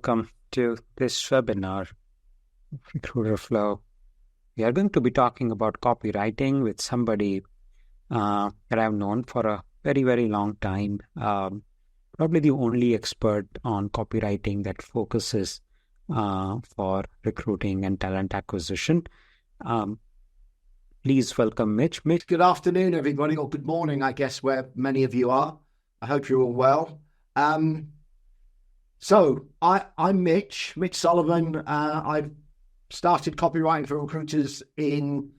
welcome to this webinar, Recruiter Flow. We are going to be talking about copywriting with somebody that I've known for a very, very long time. Probably the only expert on copywriting that focuses for recruiting and talent acquisition. Please welcome Mitch. Mitch. Good afternoon, everybody, or good morning, I guess, where many of you are. I hope you're all well. So I'm Mitch Sullivan. I've started copywriting for recruiters in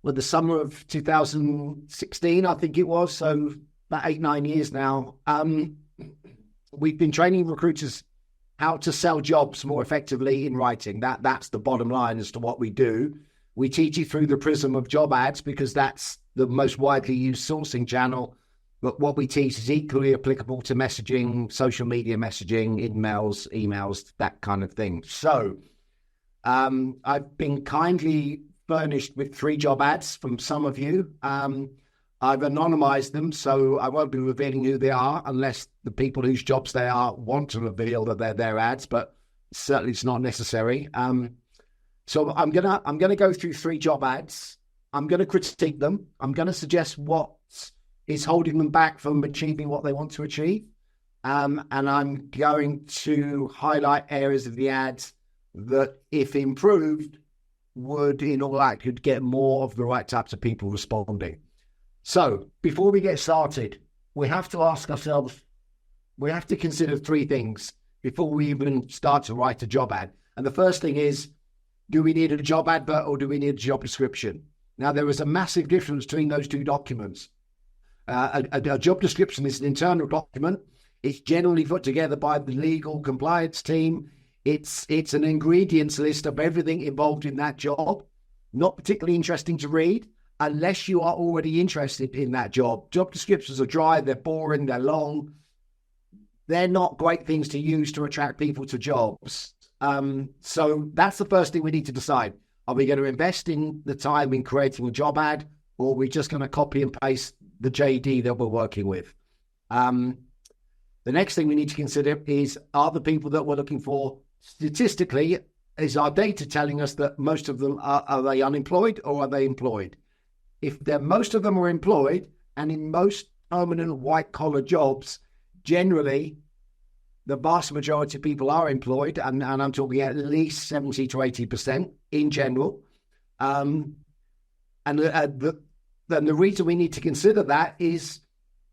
the summer of 2016, I think it was. So about 8-9 years now. We've been training recruiters how to sell jobs more effectively in writing. That's the bottom line as to what we do. We teach you through the prism of job ads because that's the most widely used sourcing channel. But what we teach is equally applicable to messaging, social media messaging, emails, that kind of thing. So I've been kindly furnished with 3 job ads from some of you. I've anonymized them, so I won't be revealing who they are unless the people whose jobs they are want to reveal that they're their ads, but certainly it's not necessary. So I'm gonna go through 3 job ads. I'm gonna critique them. I'm gonna suggest what is holding them back from achieving what they want to achieve. And I'm going to highlight areas of the ads that, if improved, would in all likelihood get more of the right types of people responding. So before we get started, we have to ask ourselves, we have to consider 3 things before we even start to write a job ad. And the first thing is, do we need a job advert or do we need a job description? Now, there is a massive difference between those 2 documents. A job description is an internal document. It's generally put together by the legal compliance team. It's an ingredients list of everything involved in that job. Not particularly interesting to read unless you are already interested in that job. Job descriptions are dry, they're boring, they're long. They're not great things to use to attract people to jobs. So that's the first thing we need to decide. Are we going to invest in the time in creating a job ad, or are we just going to copy and paste the JD that we're working with? The next thing we need to consider is, are the people that we're looking for, statistically, is our data telling us that most of them are they unemployed or are they employed? If most of them are employed, and in most permanent white-collar jobs, generally, the vast majority of people are employed, and I'm talking at least 70 to 80% in general. Then the reason we need to consider that is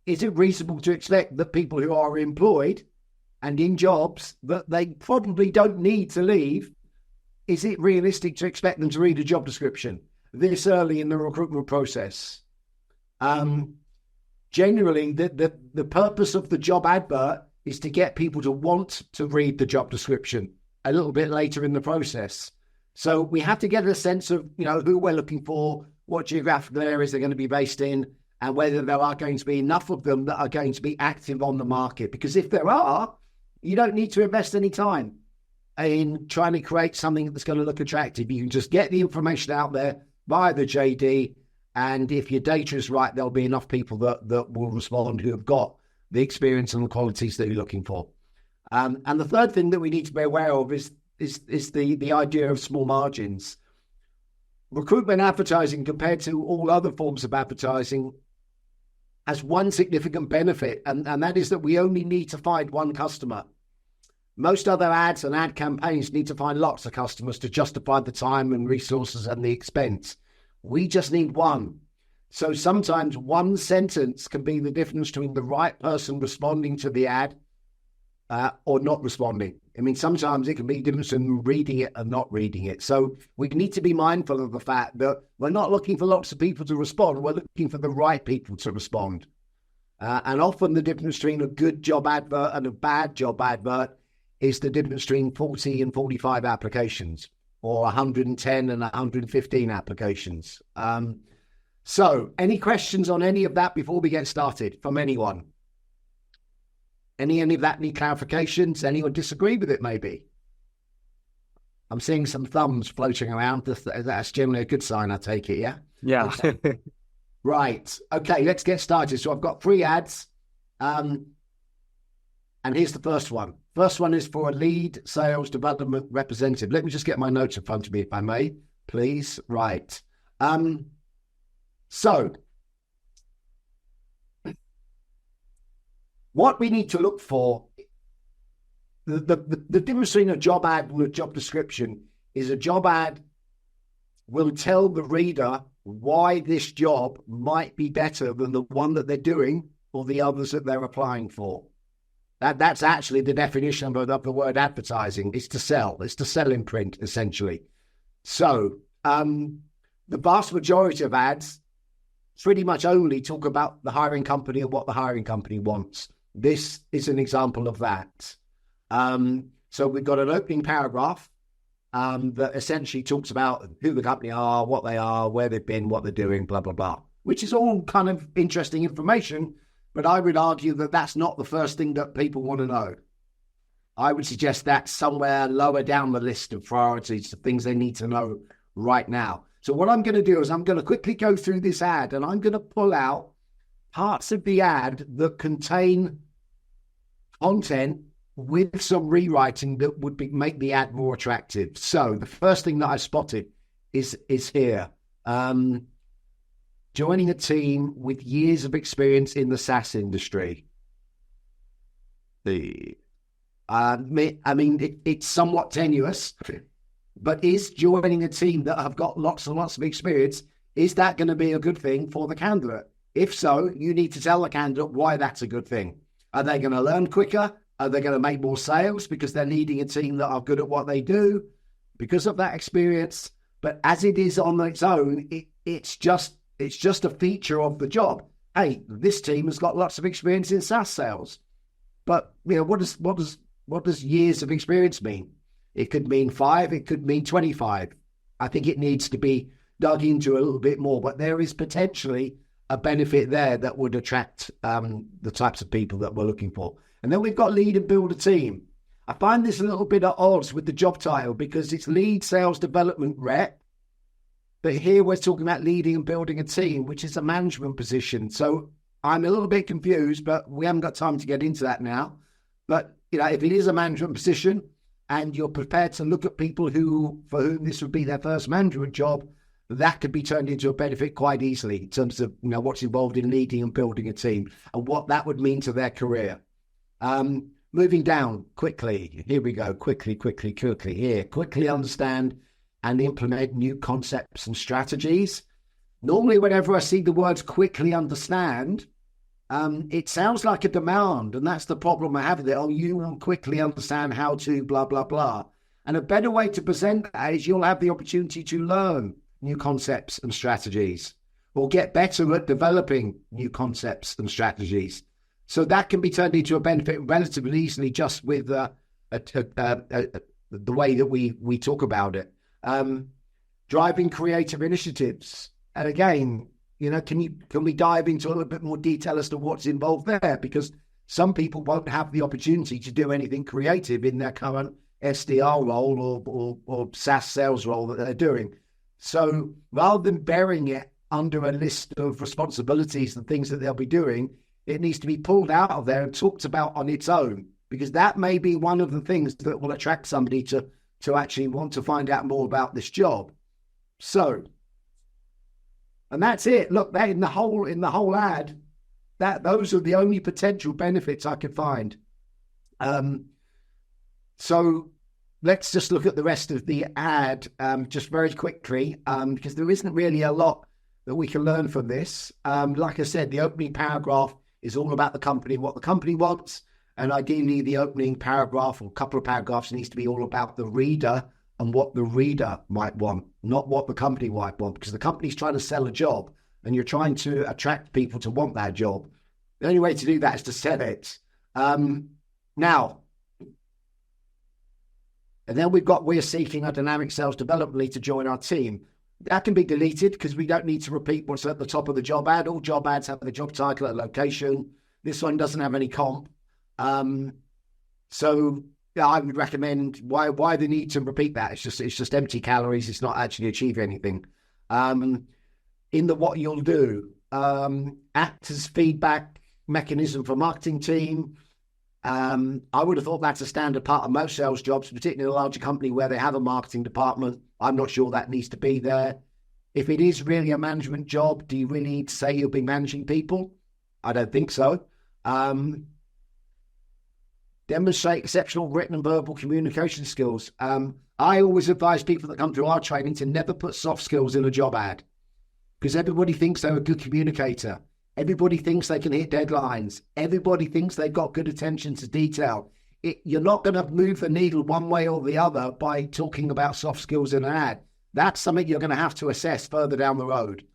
it reasonable to expect that people who are employed and in jobs that they probably don't need to leave, is it realistic to expect them to read a job description this early in the recruitment process? Generally, the purpose of the job advert is to get people to want to read the job description a little bit later in the process. So we have to get a sense of, who we're looking for, what geographical areas they're going to be based in, and whether there are going to be enough of them that are going to be active on the market. Because if there are, you don't need to invest any time in trying to create something that's going to look attractive. You can just get the information out there via the JD, and if your data is right, there'll be enough people that will respond who have got the experience and the qualities that you're looking for. And the third thing that we need to be aware of is the idea of small margins. Recruitment advertising, compared to all other forms of advertising, has one significant benefit, and that is that we only need to find one customer. Most other ads and ad campaigns need to find lots of customers to justify the time and resources and the expense. We just need one. So sometimes one sentence can be the difference between the right person responding to the ad or not responding. I mean, sometimes it can be the difference between reading it and not reading it. So we need to be mindful of the fact that we're not looking for lots of people to respond. We're looking for the right people to respond. And often the difference between a good job advert and a bad job advert is the difference between 40 and 45 applications, or 110 and 115 applications. So any questions on any of that before we get started from anyone? Any of that need clarifications? Anyone disagree with it, maybe? I'm seeing some thumbs floating around. That's generally a good sign, I take it, yeah? Yeah. Okay. Right. Okay, let's get started. So I've got 3 ads. And here's the first one. First one is for a lead sales development representative. Let me just get my notes in front of me, if I may, please. Right. So what we need to look for, the difference between a job ad and a job description is a job ad will tell the reader why this job might be better than the one that they're doing or the others that they're applying for. That's actually the definition of the word advertising. It's to sell. It's to sell in print, essentially. So the vast majority of ads pretty much only talk about the hiring company and what the hiring company wants. This is an example of that. So we've got an opening paragraph that essentially talks about who the company are, what they are, where they've been, what they're doing, blah, blah, blah, which is all kind of interesting information. But I would argue that that's not the first thing that people want to know. I would suggest that's somewhere lower down the list of priorities, the things they need to know right now. So what I'm going to do is I'm going to quickly go through this ad and I'm going to pull out parts of the ad that contain content with some rewriting that would make the ad more attractive. So the first thing that I spotted is here. Joining a team with years of experience in the SaaS industry. It's somewhat tenuous, but is joining a team that have got lots and lots of experience, is that going to be a good thing for the candidate? If so, you need to tell the candidate why that's a good thing. Are they going to learn quicker? Are they going to make more sales because they're needing a team that are good at what they do because of that experience? But as it is on its own, it's just a feature of the job. Hey, this team has got lots of experience in SaaS sales. But what does years of experience mean? It could mean 5, it could mean 25. I think it needs to be dug into a little bit more, but there is potentially a benefit there that would attract the types of people that we're looking for. And then we've got lead and build a team. I find this a little bit at odds with the job title because it's lead sales development rep. But here we're talking about leading and building a team, which is a management position. So I'm a little bit confused, but we haven't got time to get into that now. But if it is a management position and you're prepared to look at people for whom this would be their first management job, that could be turned into a benefit quite easily in terms of what's involved in leading and building a team and what that would mean to their career. Moving down quickly. Here we go. Quickly here. Quickly understand and implement new concepts and strategies. Normally, whenever I see the words quickly understand, it sounds like a demand. And that's the problem I have with it. Oh, you will quickly understand how to blah, blah, blah. And a better way to present that is you'll have the opportunity to learn new concepts and strategies or get better at developing new concepts and strategies. So that can be turned into a benefit relatively easily just with the way that we talk about it. Driving creative initiatives. And again, can we dive into a little bit more detail as to what's involved there? Because some people won't have the opportunity to do anything creative in their current SDR role or SaaS sales role that they're doing. So rather than burying it under a list of responsibilities and things that they'll be doing, it needs to be pulled out of there and talked about on its own, because that may be one of the things that will attract somebody to actually want to find out more about this job. So, and that's it. Look, in the whole ad, those are the only potential benefits I could find. So let's just look at the rest of the ad just very quickly, because there isn't really a lot that we can learn from this. Like I said, the opening paragraph is all about the company, what the company wants. And ideally, the opening paragraph or a couple of paragraphs needs to be all about the reader and what the reader might want, not what the company might want, because the company's trying to sell a job and you're trying to attract people to want that job. The only way to do that is to sell it. Now, and then we're seeking a dynamic sales development lead to join our team. That can be deleted because we don't need to repeat what's at the top of the job ad. All job ads have the job title and location. This one doesn't have any comp. So yeah, I would recommend why the need to repeat that. It's just empty calories. It's not actually achieving anything. In the what you'll do, act as feedback mechanism for marketing team. I would have thought that's a standard part of most sales jobs, particularly in a larger company where they have a marketing department. I'm not sure that needs to be there. If it is really a management job, do you really need to say you'll be managing people? I don't think so. Demonstrate exceptional written and verbal communication skills. I always advise people that come through our training to never put soft skills in a job ad, because everybody thinks they're a good communicator. Everybody thinks they can hit deadlines. Everybody thinks they've got good attention to detail. You're not going to move the needle one way or the other by talking about soft skills in an ad. That's something you're going to have to assess further down the road.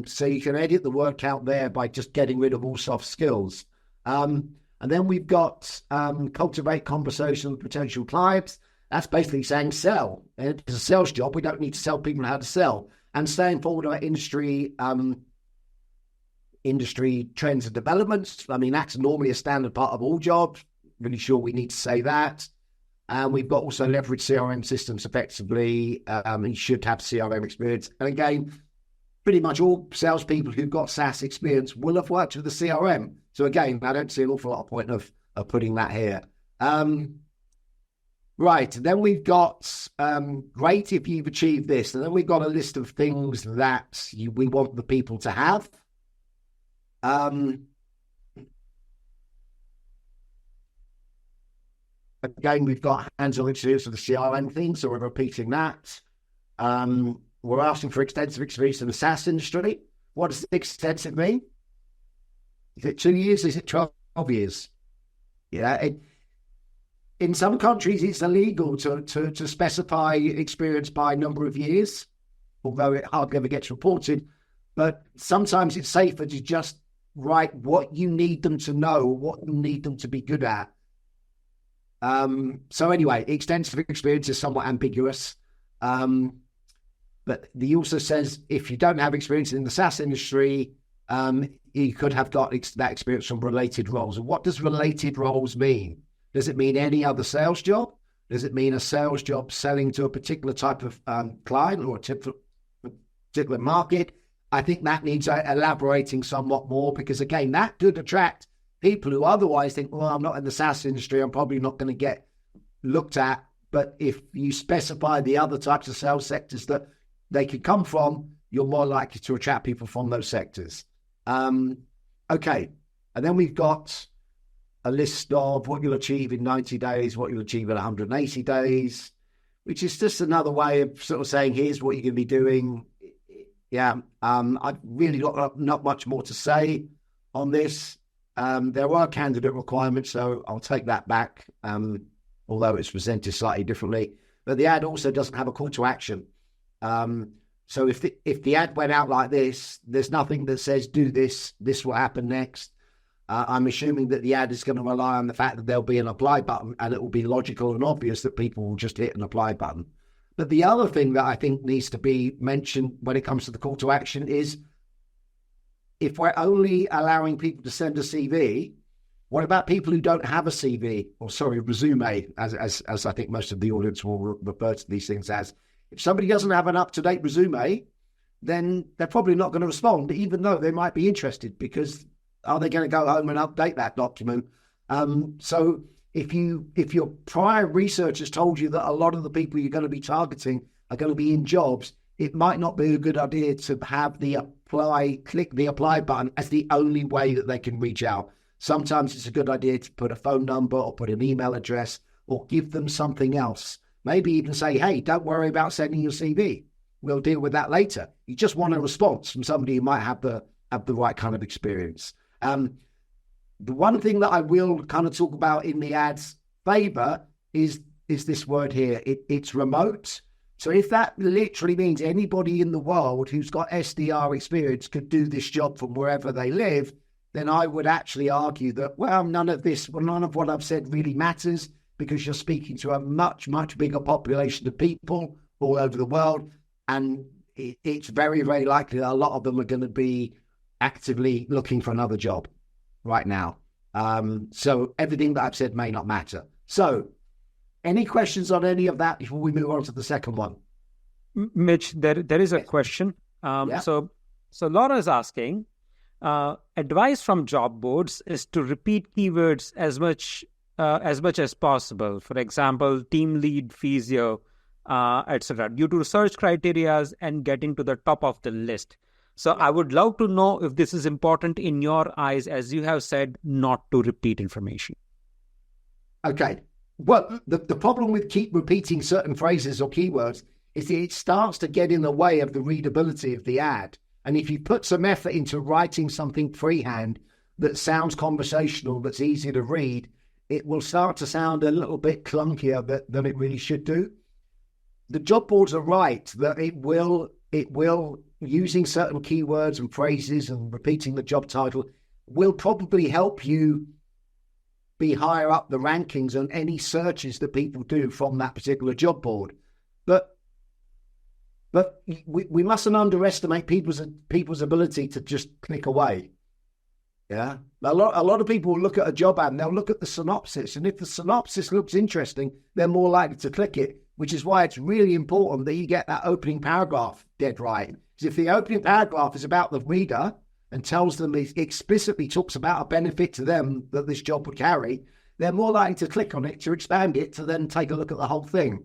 So you can edit the word count there by just getting rid of all soft skills. And then we've got cultivate conversation with potential clients. That's basically saying sell. It's a sales job. We don't need to tell people how to sell. And staying forward on industry trends and developments. I mean, that's normally a standard part of all jobs. Really sure we need to say that. And we've got also leverage CRM systems effectively. You should have CRM experience. And again, pretty much all salespeople who've got SaaS experience will have worked with the CRM. So again, I don't see an awful lot of point of putting that here. Right, then we've got great if you've achieved this. And then we've got a list of things that we want the people to have. Again, we've got hands-on experience with the CRM thing, so we're repeating that. We're asking for extensive experience in the SaaS industry. What does extensive mean? Is it 2 years? Is it 12 years? Yeah. In some countries, it's illegal to specify experience by number of years, although it hardly ever gets reported. But sometimes it's safer to just write what you need them to know, what you need them to be good at. So anyway, extensive experience is somewhat ambiguous. But he also says if you don't have experience in the SaaS industry, you could have got that experience from related roles. And what does related roles mean? Does it mean any other sales job? Does it mean a sales job selling to a particular type of client or a particular market? I think that needs elaborating somewhat more, because again, that could attract people who otherwise think, well, I'm not in the SaaS industry, I'm probably not going to get looked at. But if you specify the other types of sales sectors that they could come from, you're more likely to attract people from those sectors. Okay. And then we've got a list of what you'll achieve in 90 days, what you'll achieve in 180 days, which is just another way of sort of saying, here's what you're going to be doing. Yeah. I've really got not much more to say on this. There are candidate requirements, so I'll take that back, although it's presented slightly differently. But the ad also doesn't have a call to action. So if the ad went out like this, there's nothing that says, do this, this will happen next. I'm assuming that the ad is going to rely on the fact that there'll be an apply button, and it will be logical and obvious that people will just hit an apply button. But the other thing that I think needs to be mentioned when it comes to the call to action is, if we're only allowing people to send a CV, what about people who don't have a CV, or resume, as I think most of the audience will refer to these things as? If somebody doesn't have an up-to-date resume, then they're probably not going to respond, even though they might be interested, because are they going to go home and update that document? So if your prior research has told you that a lot of the people you're going to be targeting are going to be in jobs, it might not be a good idea to have click the apply button as the only way that they can reach out. Sometimes it's a good idea to put a phone number or put an email address or give them something else. Maybe even say, hey, don't worry about sending your CV. We'll deal with that later. You just want a response from somebody who might have the right kind of experience. The one thing that I will kind of talk about in the ad's favor is this word here. It's remote. So if that literally means anybody in the world who's got SDR experience could do this job from wherever they live, then I would actually argue that, well, none of what I've said really matters, because you're speaking to a much, much bigger population of people all over the world. And it's very, very likely that a lot of them are going to be actively looking for another job right now. So everything that I've said may not matter. So any questions on any of that before we move on to the second one? Mitch, there is a question. Yeah. So Laura's asking, advice from job boards is to repeat keywords as much as possible. For example, team lead, physio, etc., due to search criteria and getting to the top of the list. So I would love to know if this is important in your eyes, as you have said, not to repeat information. Okay. Well, the problem with keep repeating certain phrases or keywords is that it starts to get in the way of the readability of the ad. And if you put some effort into writing something freehand that sounds conversational, that's easy to read, it will start to sound a little bit clunkier than it really should do. The job boards are right that it will, using certain keywords and phrases and repeating the job title will probably help you be higher up the rankings on any searches that people do from that particular job board. But we mustn't underestimate people's ability to just click away. Yeah, a lot of people will look at a job ad and they'll look at the synopsis, and if the synopsis looks interesting, they're more likely to click it. Which is why it's really important that you get that opening paragraph dead right. Because if the opening paragraph is about the reader and tells them, it explicitly talks about a benefit to them that this job would carry, they're more likely to click on it, to expand it, to then take a look at the whole thing.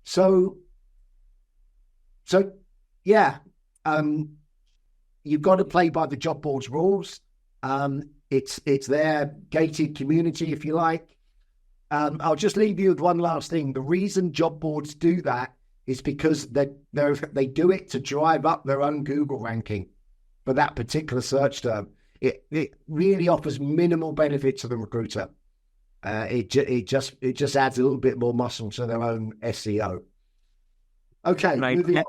So yeah, you've got to play by the job board's rules. It's their gated community, if you like. I'll just leave you with one last thing. The reason job boards do that is because they do it to drive up their own Google ranking for that particular search term. It really offers minimal benefit to the recruiter. It just adds a little bit more muscle to their own SEO. Okay, right. Moving on.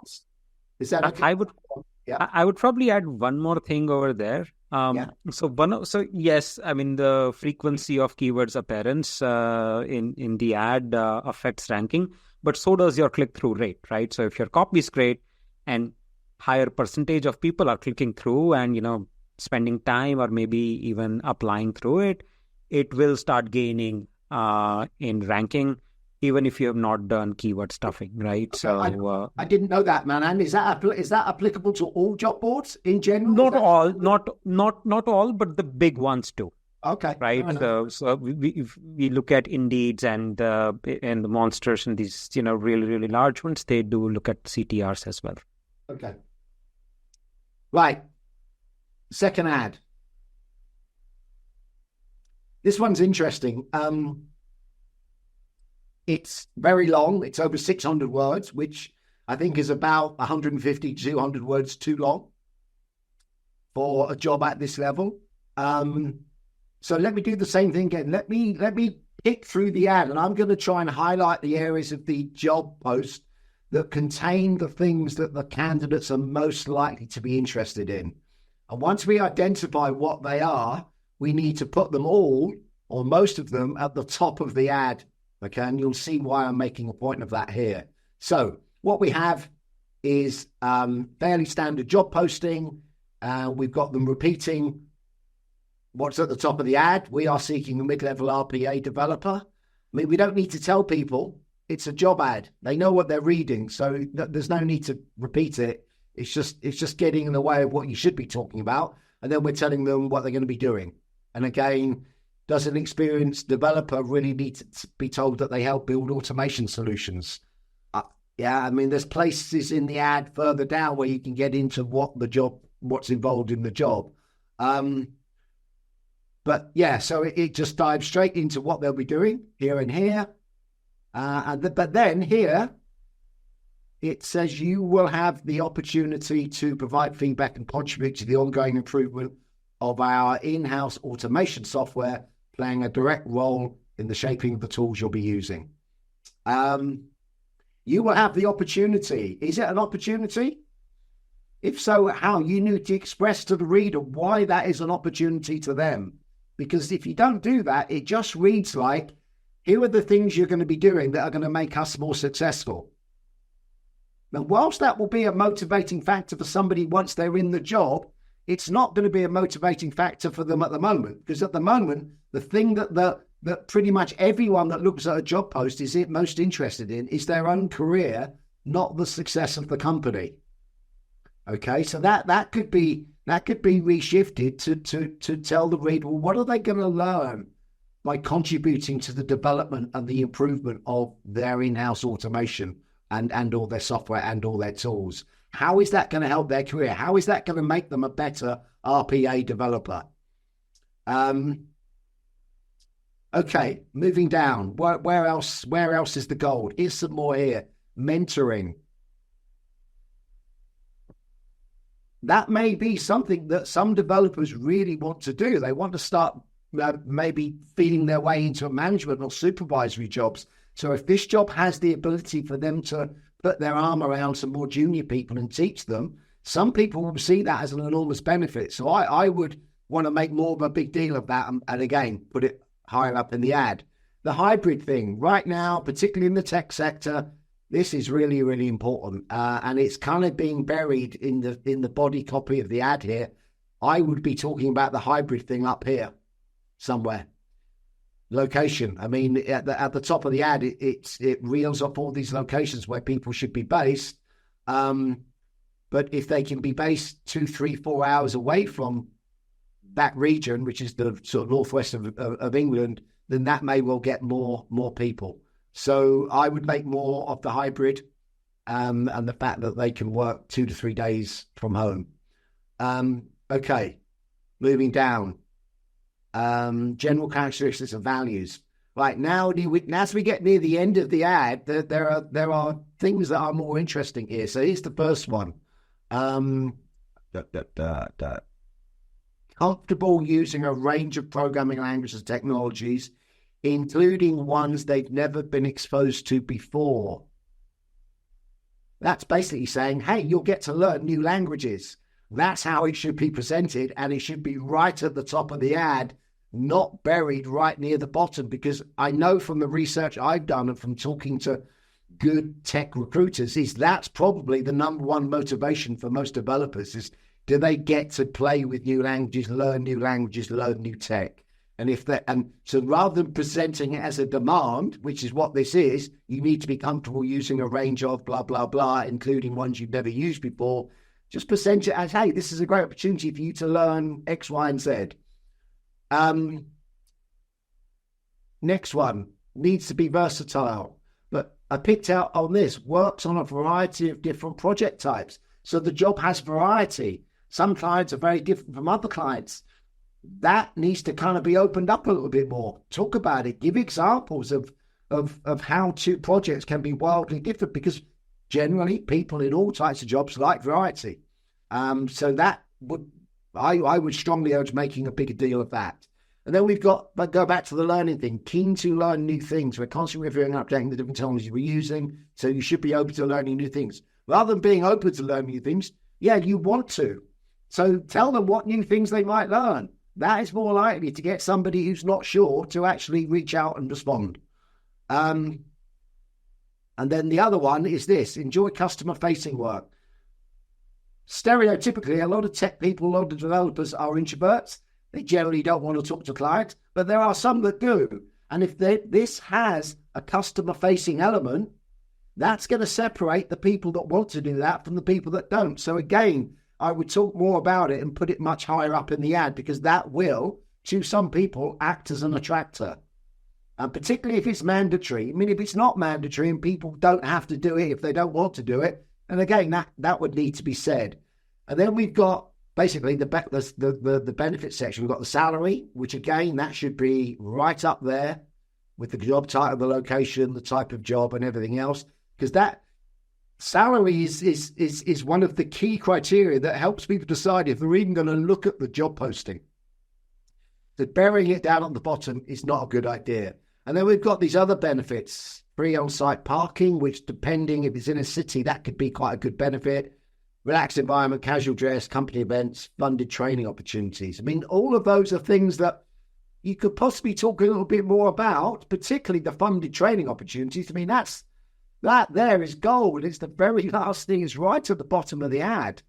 Is that okay? I would probably add one more thing over there. So yes, I mean, the frequency of keywords appearance in the ad affects ranking, but so does your click-through rate, right? So if your copy is great and higher percentage of people are clicking through and, spending time or maybe even applying through it, it will start gaining in ranking, even if you have not done keyword stuffing, right? So I didn't know that, man. And is that applicable to all job boards in general? Not all, but the big ones too. Okay, right. So if we look at Indeeds and the monsters and these really, really large ones, they do look at CTRs as well. Okay. Right. Second ad. This one's interesting. It's very long. It's over 600 words, which I think is about 150 to 200 words too long for a job at this level. So let me do the same thing again. Let me pick through the ad, and I'm going to try and highlight the areas of the job post that contain the things that the candidates are most likely to be interested in. And once we identify what they are, we need to put them all, or most of them, at the top of the ad. Okay, and you'll see why I'm making a point of that here. So what we have is fairly standard job posting. We've got them repeating what's at the top of the ad. We are seeking a mid-level RPA developer. I mean, we don't need to tell people it's a job ad. They know what they're reading, so there's no need to repeat it. It's just getting in the way of what you should be talking about, and then we're telling them what they're going to be doing. And again, does an experienced developer really need to be told that they help build automation solutions? Yeah, I mean, there's places in the ad further down where you can get into what's involved in the job. But yeah, so it just dives straight into what they'll be doing here and here. But then here, it says you will have the opportunity to provide feedback and contribute to the ongoing improvement of our in-house automation software, playing a direct role in the shaping of the tools you'll be using. You will have the opportunity. Is it an opportunity? If so, how? You need to express to the reader why that is an opportunity to them. Because if you don't do that, it just reads like, here are the things you're going to be doing that are going to make us more successful. Now, whilst that will be a motivating factor for somebody once they're in the job, it's not going to be a motivating factor for them at the moment. Because at the moment, the thing that pretty much everyone that looks at a job post is most interested in is their own career, not the success of the company. Okay, so that could be reshifted to tell the reader, well, what are they going to learn by contributing to the development and the improvement of their in-house automation and all their software and all their tools? How is that going to help their career? How is that going to make them a better RPA developer? Okay, moving down. Where else is the gold? Here's some more here. Mentoring. That may be something that some developers really want to do. They want to start maybe feeding their way into management or supervisory jobs. So if this job has the ability for them to put their arm around some more junior people and teach them, some people will see that as an enormous benefit. So I would want to make more of a big deal of that and again, put it higher up in the ad. The hybrid thing right now, particularly in the tech sector, this is really, really important. And it's kind of being buried in the body copy of the ad here. I would be talking about the hybrid thing up here somewhere. Location. I mean, at the top of the ad, it reels off all these locations where people should be based. But if they can be based 2, 3, 4 hours away from that region, which is the sort of northwest of England, then that may well get more people. So I would make more of the hybrid and the fact that they can work 2 to 3 days from home. Okay, moving down. General characteristics and values. Right now, as we get near the end of the ad, there are things that are more interesting here. So here's the first one. Comfortable using a range of programming languages and technologies, including ones they've never been exposed to before. That's basically saying, hey, you'll get to learn new languages. That's how it should be presented, and it should be right at the top of the ad, not buried right near the bottom, because I know from the research I've done and from talking to good tech recruiters is that's probably the number one motivation for most developers is, do they get to play with new languages, learn new tech? And so rather than presenting it as a demand, which is what this is, you need to be comfortable using a range of blah, blah, blah, including ones you've never used before. Just present it as, hey, this is a great opportunity for you to learn X, Y, and Z. Next one, needs to be versatile. But I picked out on this, works on a variety of different project types. So the job has variety. Some clients are very different from other clients. That needs to kind of be opened up a little bit more. Talk about it. Give examples of how two projects can be wildly different, because generally people in all types of jobs like variety. So that I would strongly urge making a bigger deal of that. And then but go back to the learning thing. Keen to learn new things. We're constantly reviewing and updating the different technologies we're using. So you should be open to learning new things. Rather than being open to learning new things, yeah, you want to. So tell them what new things they might learn. That is more likely to get somebody who's not sure to actually reach out and respond. And then the other one is this: enjoy customer-facing work. Stereotypically, a lot of tech people, a lot of developers are introverts. They generally don't want to talk to clients, but there are some that do. And if this has a customer-facing element, that's going to separate the people that want to do that from the people that don't. So again, I would talk more about it and put it much higher up in the ad, because that will, to some people, act as an attractor. And particularly if it's mandatory. I mean, if it's not mandatory and people don't have to do it if they don't want to do it, and again, that would need to be said. And then we've got basically the benefit section. We've got the salary, which again, that should be right up there with the job title, the location, the type of job, and everything else, because that salary is one of the key criteria that helps people decide if they're even going to look at the job posting. So burying it down on the bottom is not a good idea. And then we've got these other benefits: free on-site parking, which depending if it's in a city, that could be quite a good benefit. Relaxed environment, casual dress, company events, funded training opportunities. I mean, all of those are things that you could possibly talk a little bit more about, particularly the funded training opportunities. I mean, that there is gold. It's the very last thing. It's right at the bottom of the ad.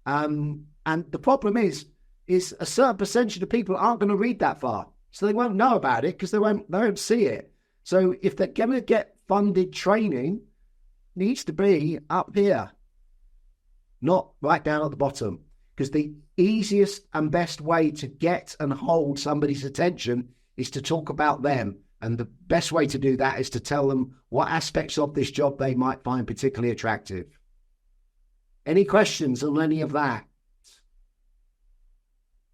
And the problem is a certain percentage of the people aren't going to read that far. So they won't know about it because they won't see it. So if they're going to get funded training, it needs to be up here. not right down at the bottom. Because the easiest and best way to get and hold somebody's attention is to talk about them. And the best way to do that is to tell them what aspects of this job they might find particularly attractive. Any questions on any of that?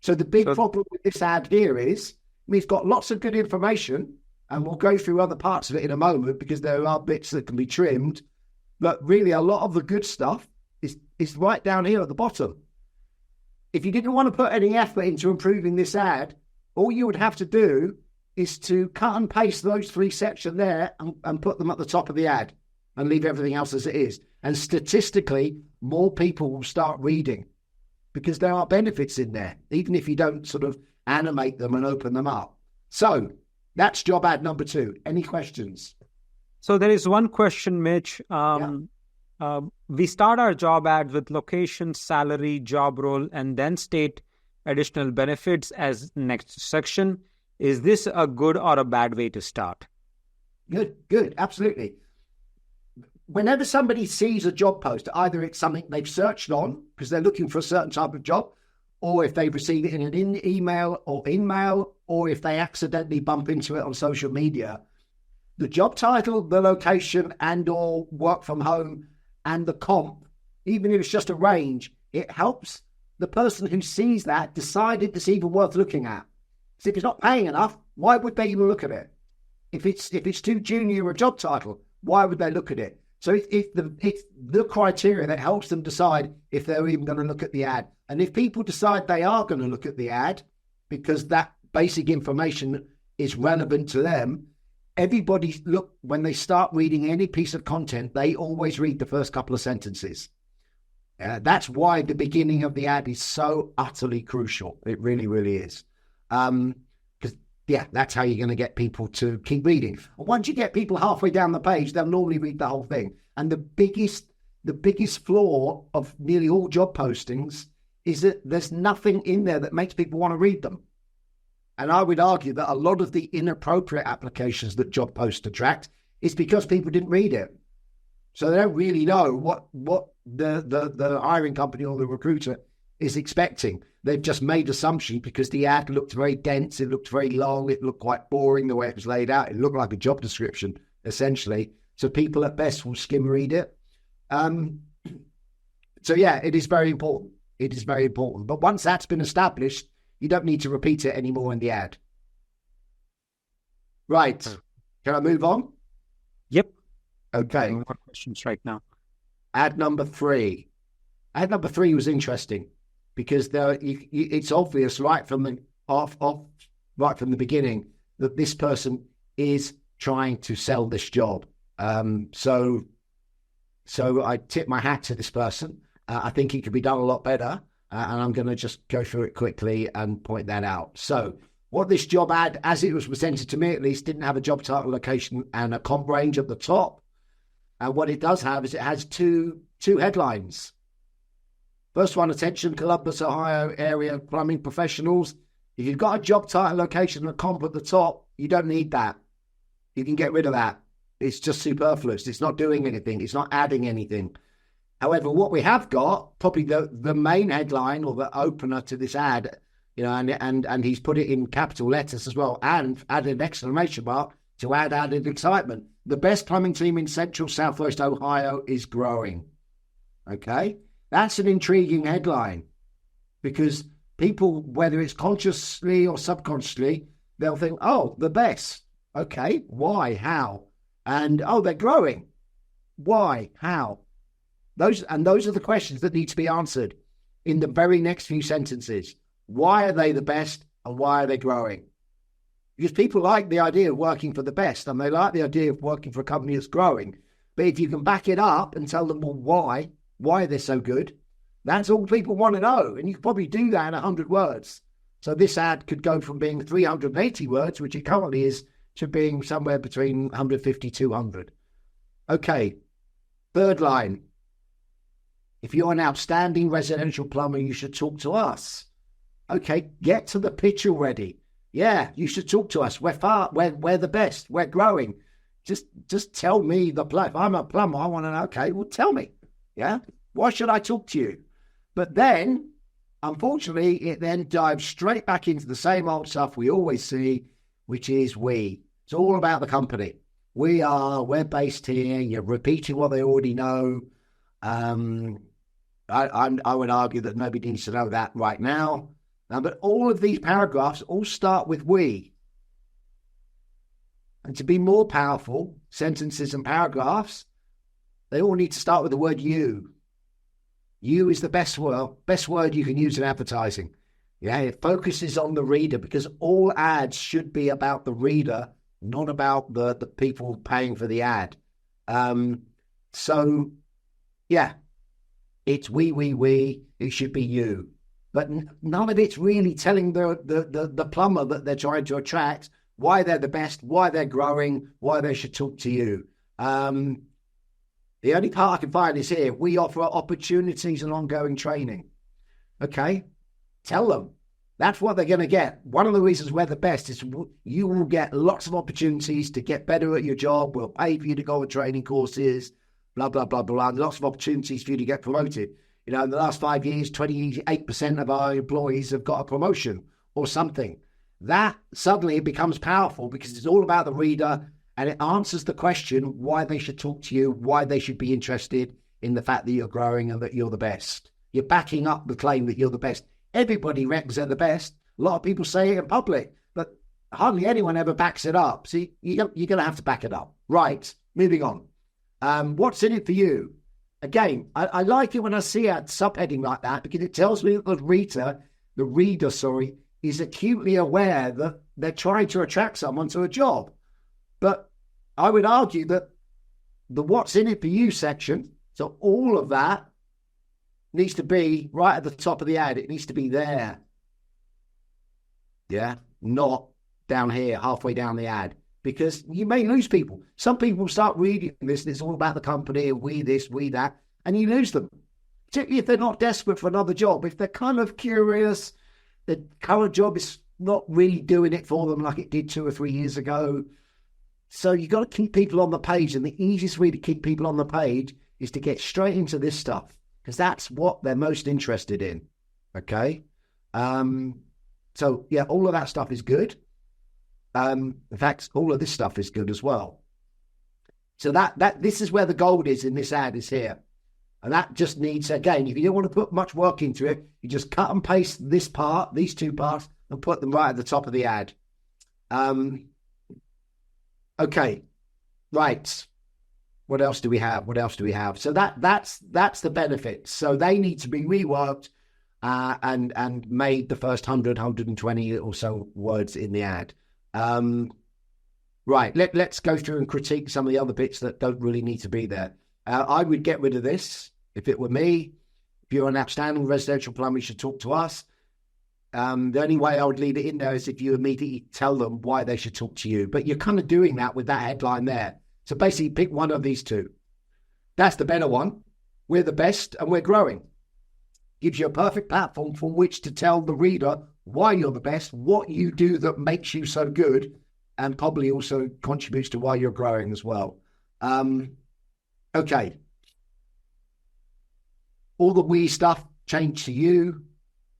So the big problem with this ad here is, it's got lots of good information, and we'll go through other parts of it in a moment because there are bits that can be trimmed. But really, a lot of the good stuff is right down here at the bottom. If you didn't want to put any effort into improving this ad, all you would have to do is to cut and paste those 3 sections there and put them at the top of the ad and leave everything else as it is. And statistically, more people will start reading because there are benefits in there, even if you don't sort of animate them and open them up. So that's job ad number 2. Any questions? So there is one question, Mitch. We start our job ads with location, salary, job role, and then state additional benefits as next section. Is this a good or a bad way to start? Good, absolutely. Whenever somebody sees a job post, either it's something they've searched on because they're looking for a certain type of job, or if they've received it in an email or in-mail, or if they accidentally bump into it on social media, the job title, the location, and or work from home, and the comp, even if it's just a range, it helps the person who sees that decide if it's even worth looking at. So if it's not paying enough, why would they even look at it? If it's too junior a job title, why would they look at it? So it's the criteria that helps them decide if they're even going to look at the ad. And if people decide they are going to look at the ad because that basic information is relevant to them, everybody when they start reading any piece of content, they always read the first couple of sentences. That's why the beginning of the ad is so utterly crucial. It really, really is. Because that's how you're going to get people to keep reading. And once you get people halfway down the page, they'll normally read the whole thing. And the biggest flaw of nearly all job postings is that there's nothing in there that makes people want to read them. And I would argue that a lot of the inappropriate applications that job posts attract is because people didn't read it. So they don't really know what the hiring company or the recruiter is expecting. They've just made assumptions because the ad looked very dense, it looked very long, it looked quite boring the way it was laid out. It looked like a job description, essentially. So people at best will skim read it. So yeah, it is very important. It is very important. But once that's been established, you don't need to repeat it anymore in the ad. Right. Can I move on? Yep. Okay. No more questions right now. Ad number 3. Ad number 3 was interesting because it's obvious right from the beginning that this person is trying to sell this job. So I tip my hat to this person. I think it could be done a lot better. And I'm going to just go through it quickly and point that out. So what this job ad, as it was presented to me at least, didn't have a job title, location, and a comp range at the top. And what it does have is it has two headlines. First one, attention, Columbus, Ohio area plumbing professionals. If you've got a job title, location, and a comp at the top, you don't need that. You can get rid of that. It's just superfluous. It's not doing anything. It's not adding anything. However, what we have got, probably the main headline or the opener to this ad, and he's put it in capital letters as well, and added an exclamation mark to add added excitement. The best plumbing team in Central Southwest Ohio is growing. Okay? That's an intriguing headline because people, whether it's consciously or subconsciously, they'll think, oh, the best. Okay, why? How? And, oh, they're growing. Why? How? Those are the questions that need to be answered in the very next few sentences. Why are they the best and why are they growing? Because people like the idea of working for the best and they like the idea of working for a company that's growing. But if you can back it up and tell them, well, why they're so good, that's all people want to know. And you can probably do that in 100 words. So this ad could go from being 380 words, which it currently is, to being somewhere between 150, 200. Okay, third line. If you're an outstanding residential plumber, you should talk to us. Okay, get to the pitch already. Yeah, you should talk to us. We're the best. We're growing. Just tell me the plumber. If I'm a plumber, I want to know. Okay, well, tell me. Yeah, Why should I talk to you? But then, unfortunately, it then dives straight back into the same old stuff we always see, which is we. It's all about the company. We're based here. You're repeating what they already know. I would argue that nobody needs to know that right now. But all of these paragraphs all start with we. And to be more powerful, sentences and paragraphs, they all need to start with the word you. You is the best word you can use in advertising. Yeah, it focuses on the reader because all ads should be about the reader, not about the people paying for the ad. So, yeah, it's we. It should be you. But none of it's really telling the plumber that they're trying to attract why they're the best, why they're growing, why they should talk to you. The only part I can find is here. We offer opportunities and ongoing training. Okay, tell them. That's what they're going to get. One of the reasons we're the best is you will get lots of opportunities to get better at your job. We'll pay for you to go on training courses, blah, blah, blah, blah. And lots of opportunities for you to get promoted. You know, in the last 5 years, 28% of our employees have got a promotion or something. That suddenly becomes powerful because it's all about the reader and it answers the question why they should talk to you, why they should be interested in the fact that you're growing and that you're the best. You're backing up the claim that you're the best. Everybody reckons they're the best. A lot of people say it in public, but hardly anyone ever backs it up. See, you're going to have to back it up. Right, moving on. What's in it for you? Again, I like it when I see a subheading like that because it tells me that the reader, is acutely aware that they're trying to attract someone to a job. But I would argue that the what's in it for you section, so all of that needs to be right at the top of the ad. It needs to be there. Yeah, not down here, halfway down the ad, because you may lose people. Some people start reading this, and it's all about the company, we this, we that, and you lose them, particularly if they're not desperate for another job. If they're kind of curious, the current job is not really doing it for them like it did 2 or 3 years ago. So you've got to keep people on the page, and the easiest way to keep people on the page is to get straight into this stuff, because that's what they're most interested in, okay? So, yeah, all of that stuff is good. In fact, all of this stuff is good as well. So this is where the gold is in this ad, is here. And that just needs, again, if you don't want to put much work into it, you just cut and paste this part, these two parts, and put them right at the top of the ad. Okay, right. What else do we have? So that's the benefit. So they need to be reworked and made the first 100, 120 or so words in the ad. Right, let's go through and critique some of the other bits that don't really need to be there. I would get rid of this if it were me. If you're an outstanding residential plumber, you should talk to us. The only way I would leave it in there is if you immediately tell them why they should talk to you. But you're kind of doing that with that headline there. So basically pick one of these two. That's the better one. We're the best and we're growing. Gives you a perfect platform from which to tell the reader why you're the best, what you do that makes you so good, and probably also contributes to why you're growing as well. Okay. All the we stuff changed to you.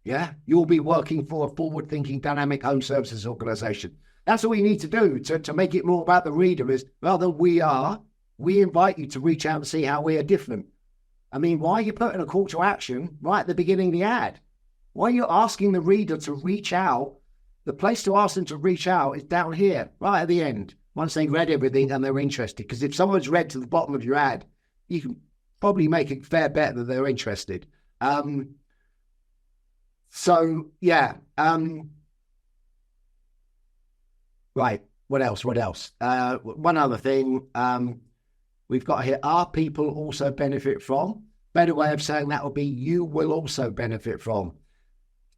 Yeah, you'll be working for a forward-thinking, dynamic home services organization. That's all you need to do to make it more about the reader is, rather than we invite you to reach out and see how we are different. I mean, why are you putting a call to action right at the beginning of the ad? Why are you asking the reader to reach out? The place to ask them to reach out is down here, right at the end, once they've read everything and they're interested. Because if someone's read to the bottom of your ad, you can probably make a fair bet that they're interested. So, yeah. Right. What else? One other thing we've got here, are people also benefit from? Better way of saying that would be you will also benefit from.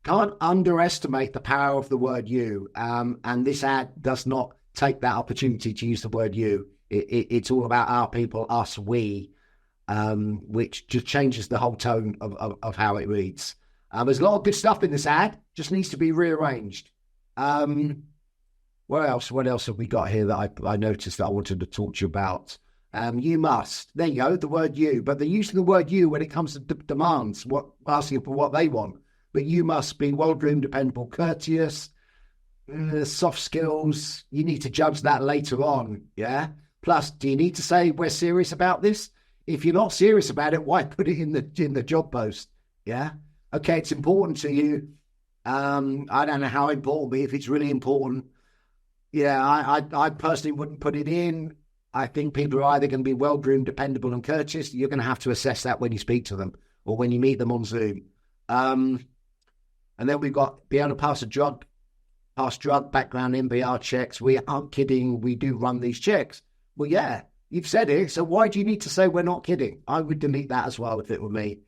Can't underestimate the power of the word you. And this ad does not take that opportunity to use the word you. It's all about our people, us, we, which just changes the whole tone of how it reads. There's a lot of good stuff in this ad, just needs to be rearranged. What else have we got here that I noticed that I wanted to talk to you about? You must. There you go, the word you. But they're using the word you when it comes to demands, asking for what they want. But you must be well-groomed, dependable, courteous, soft skills. You need to judge that later on, yeah? Plus, do you need to say we're serious about this? If you're not serious about it, why put it in the job post, yeah? Okay, it's important to you. I don't know how important, but if it's really important, yeah, I personally wouldn't put it in. I think people are either going to be well-groomed, dependable, and courteous. You're going to have to assess that when you speak to them or when you meet them on Zoom. And then we've got be able to pass drug background, MBR checks. We aren't kidding. We do run these checks. Well, yeah, you've said it. So why do you need to say we're not kidding? I would delete that as well if it were me.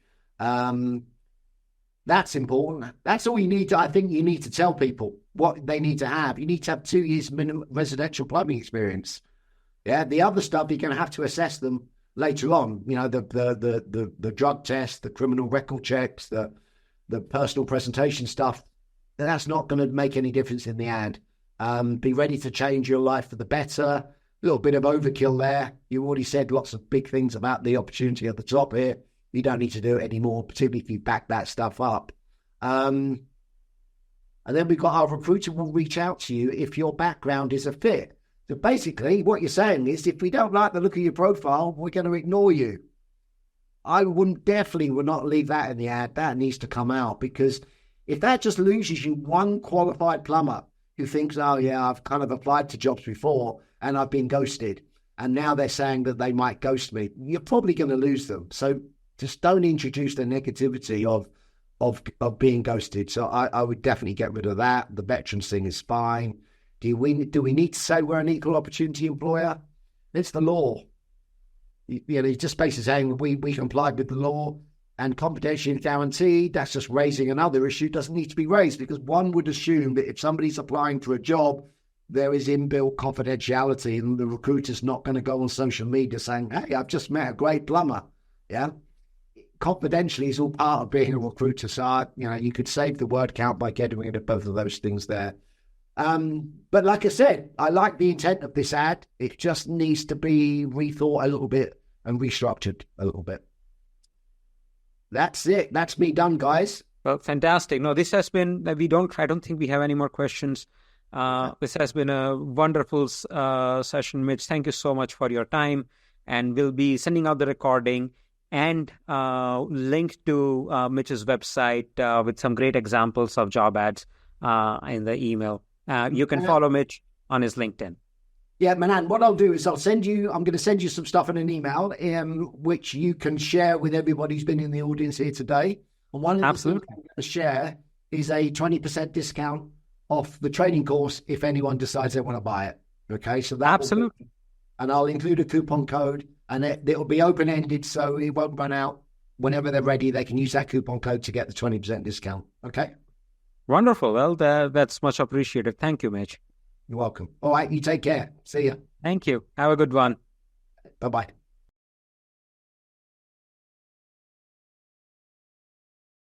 That's important. That's all you need to, I think you need to tell people what they need to have. You need to have 2 years minimum residential plumbing experience. Yeah. The other stuff, you're going to have to assess them later on. You know, the drug test, the criminal record checks, the personal presentation stuff. That's not going to make any difference in the ad. Be ready to change your life for the better. A little bit of overkill there. You already said lots of big things about the opportunity at the top here. You don't need to do it anymore, particularly if you back that stuff up. And then we've got our recruiter will reach out to you if your background is a fit. So basically what you're saying is if we don't like the look of your profile, we're going to ignore you. I definitely would not leave that in the ad. That needs to come out, because if that just loses you one qualified plumber who thinks, oh yeah, I've kind of applied to jobs before and I've been ghosted, and now they're saying that they might ghost me, you're probably going to lose them. So just don't introduce the negativity of being ghosted. So I would definitely get rid of that. The veterans thing is fine. Do we need to say we're an equal opportunity employer? It's the law. You know, just basically saying we complied with the law, and confidentiality guaranteed. That's just raising another issue. Doesn't need to be raised, because one would assume that if somebody's applying for a job, there is inbuilt confidentiality, and the recruiter's not going to go on social media saying, hey, I've just met a great plumber. Yeah. Confidentially is all part of being a recruiter. So, you could save the word count by getting rid of both of those things there. But like I said, I like the intent of this ad. It just needs to be rethought a little bit and restructured a little bit. That's it. That's me done, guys. Well, fantastic. No, this has been, I don't think we have any more questions. This has been a wonderful session, Mitch. Thank you so much for your time. And we'll be sending out the recording and link to Mitch's website with some great examples of job ads in the email. You can follow Mitch on his LinkedIn. Yeah, Manan, what I'll do is I'm going to send you some stuff in an email, which you can share with everybody who's been in the audience here today. And one of the things I'm going to share is a 20% discount off the training course if anyone decides they want to buy it. Okay, so that absolutely. And I'll include a coupon code, and it'll be open-ended, so it won't run out. Whenever they're ready, they can use that coupon code to get the 20% discount. Okay? Wonderful. Well, that's much appreciated. Thank you, Mitch. You're welcome. All right, you take care. See ya. Thank you. Have a good one. Bye-bye.